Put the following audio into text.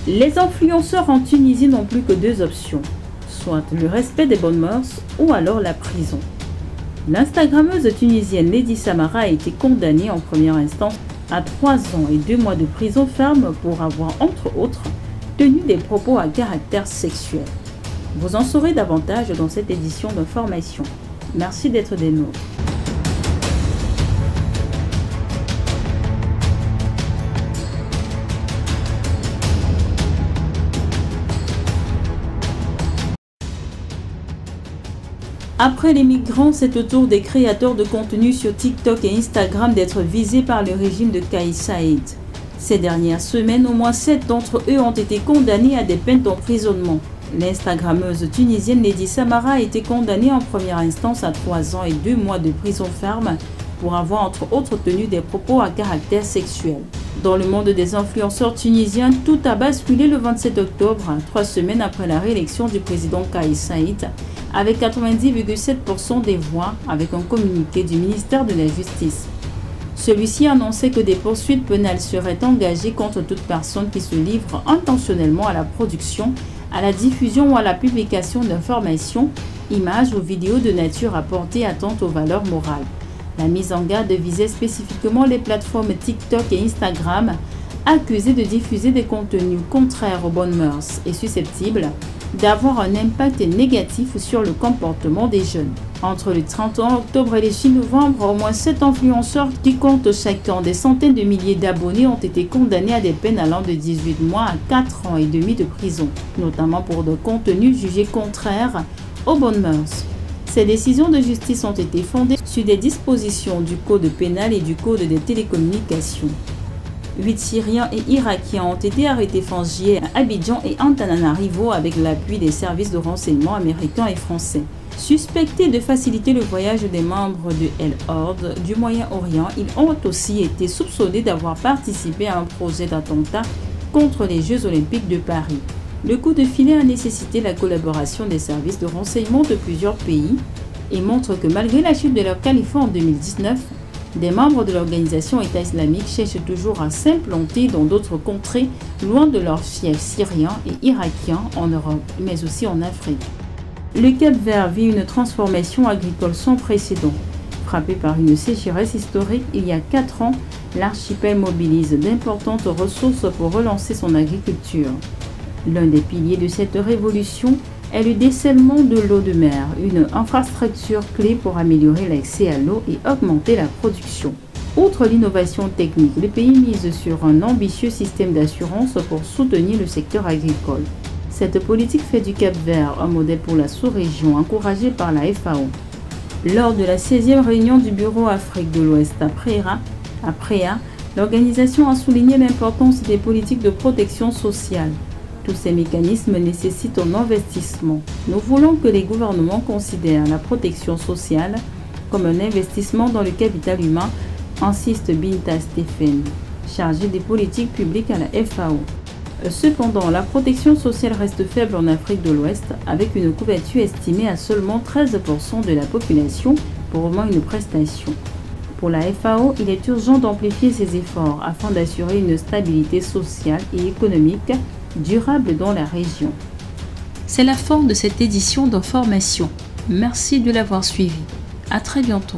Les influenceurs en Tunisie n'ont plus que deux options, soit le respect des bonnes mœurs ou alors la prison. L'Instagrammeuse tunisienne Lady Samara a été condamnée en première instance à 3 ans et 2 mois de prison ferme pour avoir, entre autres, tenu des propos à caractère sexuel. Vous en saurez davantage dans cette édition d'information. Merci d'être des nôtres. Après les migrants, c'est au tour des créateurs de contenu sur TikTok et Instagram d'être visés par le régime de Kais Saïed. Ces dernières semaines, au moins 7 d'entre eux ont été condamnés à des peines d'emprisonnement. L'Instagrammeuse tunisienne Lady Samara a été condamnée en première instance à 3 ans et 2 mois de prison ferme pour avoir entre autres tenu des propos à caractère sexuel. Dans le monde des influenceurs tunisiens, tout a basculé le 27 octobre, 3 semaines après la réélection du président Kais Saïed, avec 90,7% des voix, avec un communiqué du ministère de la Justice. Celui-ci annonçait que des poursuites pénales seraient engagées contre toute personne qui se livre intentionnellement à la production, à la diffusion ou à la publication d'informations, images ou vidéos de nature à porter atteinte aux valeurs morales. La mise en garde visait spécifiquement les plateformes TikTok et Instagram, accusées de diffuser des contenus contraires aux bonnes mœurs et susceptibles d'avoir un impact négatif sur le comportement des jeunes. Entre le 31 octobre et le 6 novembre, au moins 7 influenceurs qui comptent chacun des centaines de milliers d'abonnés ont été condamnés à des peines allant de 18 mois à 4 ans et demi de prison, notamment pour des contenus jugés contraires aux bonnes mœurs. Ces décisions de justice ont été fondées sur des dispositions du Code pénal et du Code des télécommunications. 8 Syriens et Irakiens ont été arrêtés fin juillet à Abidjan et Antananarivo avec l'appui des services de renseignement américains et français. Suspectés de faciliter le voyage des membres de El Horde du Moyen-Orient, ils ont aussi été soupçonnés d'avoir participé à un projet d'attentat contre les Jeux Olympiques de Paris. Le coup de filet a nécessité la collaboration des services de renseignement de plusieurs pays et montre que malgré la chute de leur calife en 2019, des membres de l'organisation État islamique cherchent toujours à s'implanter dans d'autres contrées loin de leurs fiefs syriens et irakiens en Europe, mais aussi en Afrique. Le Cap-Vert vit une transformation agricole sans précédent. Frappé par une sécheresse historique il y a 4 ans, l'archipel mobilise d'importantes ressources pour relancer son agriculture. L'un des piliers de cette révolution est le dessalement de l'eau de mer, une infrastructure clé pour améliorer l'accès à l'eau et augmenter la production. Outre l'innovation technique, le pays mise sur un ambitieux système d'assurance pour soutenir le secteur agricole. Cette politique fait du Cap-Vert un modèle pour la sous-région encouragée par la FAO. Lors de la 16e réunion du Bureau Afrique de l'Ouest à Préa, l'organisation a souligné l'importance des politiques de protection sociale. Tous ces mécanismes nécessitent un investissement. Nous voulons que les gouvernements considèrent la protection sociale comme un investissement dans le capital humain, insiste Binta Stephen, chargée des politiques publiques à la FAO. Cependant, la protection sociale reste faible en Afrique de l'Ouest, avec une couverture estimée à seulement 13% de la population pour au moins une prestation. Pour la FAO, il est urgent d'amplifier ces efforts afin d'assurer une stabilité sociale et économique durable dans la région. C'est la fin de cette édition d'information. Merci de l'avoir suivi. À très bientôt.